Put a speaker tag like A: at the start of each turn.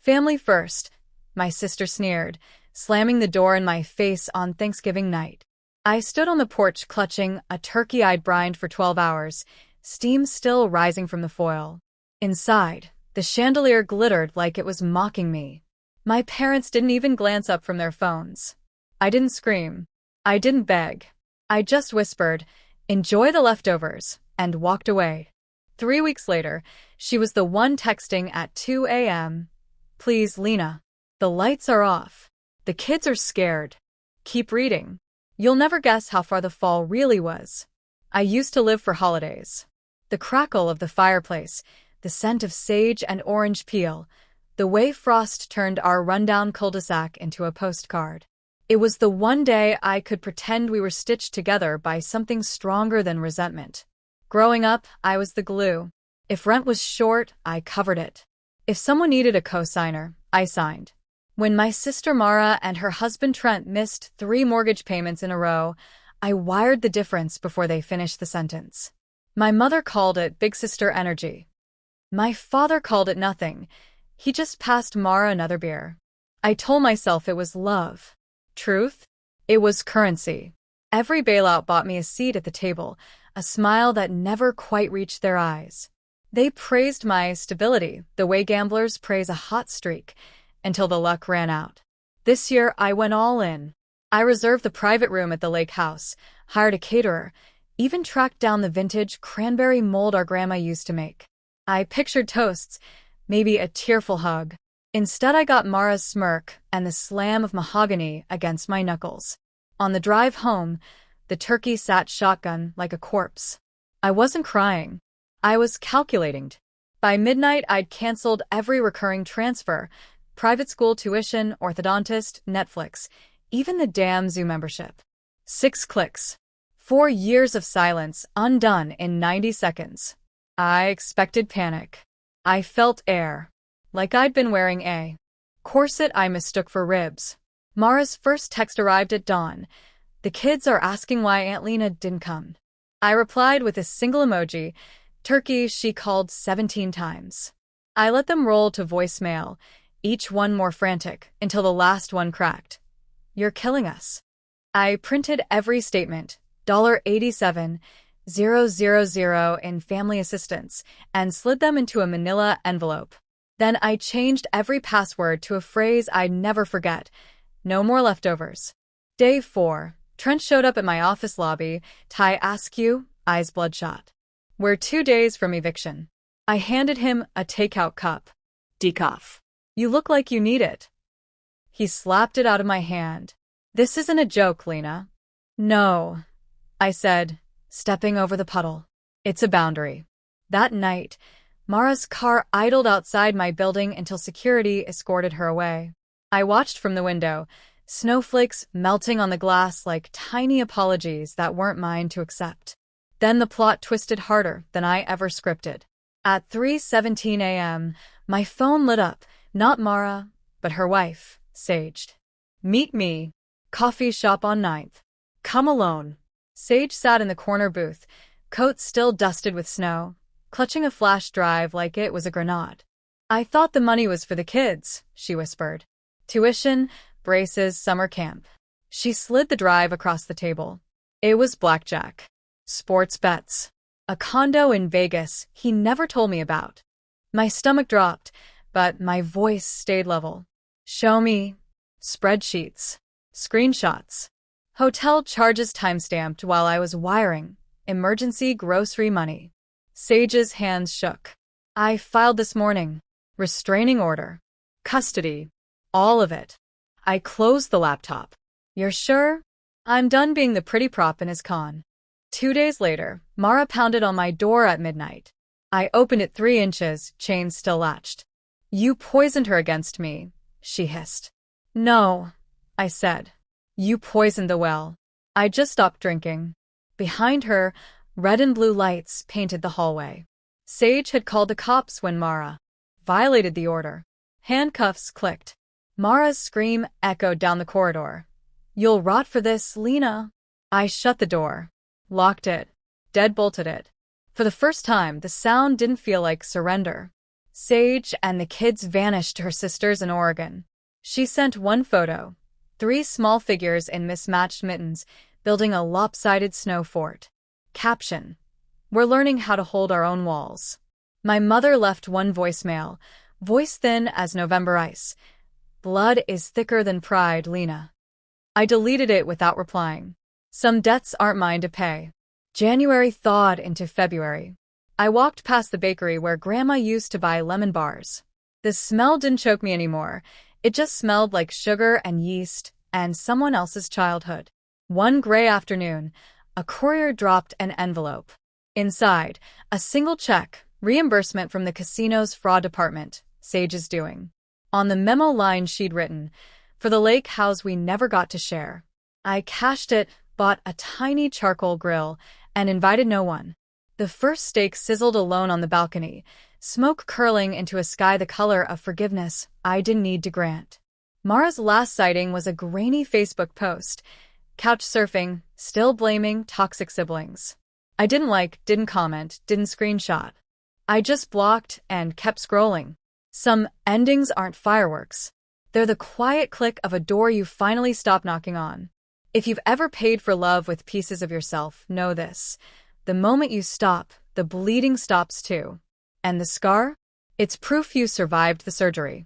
A: Family first, my sister sneered, slamming the door in my face on Thanksgiving night. I stood on the porch clutching a turkey I'd brined for 12 hours, steam still rising from the foil. Inside, the chandelier glittered like it was mocking me. My parents didn't even glance up from their phones. I didn't scream. I didn't beg. I just whispered, "Enjoy the leftovers," and walked away. 3 weeks later, she was the one texting at 2 a.m. "Please, Lena. The lights are off. The kids are scared. Keep reading. You'll never guess how far the fall really was." I used to live for holidays. The crackle of the fireplace, the scent of sage and orange peel, the way frost turned our rundown cul-de-sac into a postcard. It was the one day I could pretend we were stitched together by something stronger than resentment. Growing up, I was the glue. If rent was short, I covered it. If someone needed a cosigner, I signed. When my sister Mara and her husband Trent missed 3 mortgage payments in a row, I wired the difference before they finished the sentence. My mother called it big sister energy. My father called it nothing. He just passed Mara another beer. I told myself it was love. Truth? It was currency. Every bailout bought me a seat at the table, a smile that never quite reached their eyes. They praised my stability, the way gamblers praise a hot streak, until the luck ran out. This year, I went all in. I reserved the private room at the lake house, hired a caterer, even tracked down the vintage cranberry mold our grandma used to make. I pictured toasts, maybe a tearful hug. Instead, I got Mara's smirk and the slam of mahogany against my knuckles. On the drive home, the turkey sat shotgun like a corpse. I wasn't crying. I was calculating. By midnight, I'd canceled every recurring transfer, private school tuition, orthodontist, Netflix, even the damn zoo membership. 6 clicks. 4 years of silence undone in 90 seconds. I expected panic. I felt air. Like I'd been wearing a corset I mistook for ribs. Mara's first text arrived at dawn. "The kids are asking why Aunt Lena didn't come." I replied with a single emoji, turkey she called 17 times. I let them roll to voicemail, each one more frantic, until the last one cracked. "You're killing us." I printed every statement, $87,000 in family assistance, and slid them into a manila envelope. Then I changed every password to a phrase I'd never forget. No more leftovers. Day 4. Trent showed up at my office lobby, tie askew, eyes bloodshot. "We're 2 days from eviction." I handed him a takeout cup. "Decaf. You look like you need it." He slapped it out of my hand. "This isn't a joke, Lena." "No," I said, stepping over the puddle. "It's a boundary." That night, Mara's car idled outside my building until security escorted her away. I watched from the window, snowflakes melting on the glass like tiny apologies that weren't mine to accept. Then the plot twisted harder than I ever scripted. At 3:17 a.m., my phone lit up, not Mara, but her wife, Sage. "Meet me. Coffee shop on 9th. Come alone." Sage sat in the corner booth, coat still dusted with snow, clutching a flash drive like it was a grenade. "I thought the money was for the kids," she whispered. "Tuition, braces, summer camp." She slid the drive across the table. It was blackjack. Sports bets. A condo in Vegas he never told me about. My stomach dropped, but my voice stayed level. "Show me." Spreadsheets. Screenshots. Hotel charges timestamped while I was wiring. Emergency grocery money. Sage's hands shook. "I filed this morning. Restraining order. Custody. All of it." I closed the laptop. "You're sure?" I'm done being the pretty prop in his con. 2 days later, Mara pounded on my door at midnight. I opened it 3 inches, chain still latched. "You poisoned her against me," she hissed. "No," I said. "You poisoned the well." I just stopped drinking. Behind her, red and blue lights painted the hallway. Sage had called the cops when Mara violated the order. Handcuffs clicked. Mara's scream echoed down the corridor. "You'll rot for this, Lena." I shut the door, locked it, deadbolted it. For the first time, the sound didn't feel like surrender. Sage and the kids vanished to her sisters in Oregon. She sent one photo, 3 small figures in mismatched mittens, building a lopsided snow fort. Caption: "We're learning how to hold our own walls." My mother left one voicemail, voice thin as November ice. "Blood is thicker than pride, Lena." I deleted it without replying. Some debts aren't mine to pay. January thawed into February. I walked past the bakery where Grandma used to buy lemon bars. The smell didn't choke me anymore. It just smelled like sugar and yeast and someone else's childhood. One gray afternoon, a courier dropped an envelope. Inside, a single check, reimbursement from the casino's fraud department, Sage is doing. On the memo line she'd written, "For the lake house we never got to share." I cashed it, bought a tiny charcoal grill, and invited no one. The first steak sizzled alone on the balcony, smoke curling into a sky the color of forgiveness I didn't need to grant. Mara's last sighting was a grainy Facebook post, couch surfing, still blaming toxic siblings. I didn't like, didn't comment, didn't screenshot. I just blocked and kept scrolling. Some endings aren't fireworks. They're the quiet click of a door you finally stop knocking on. If you've ever paid for love with pieces of yourself, know this. The moment you stop, the bleeding stops too. And the scar? It's proof you survived the surgery.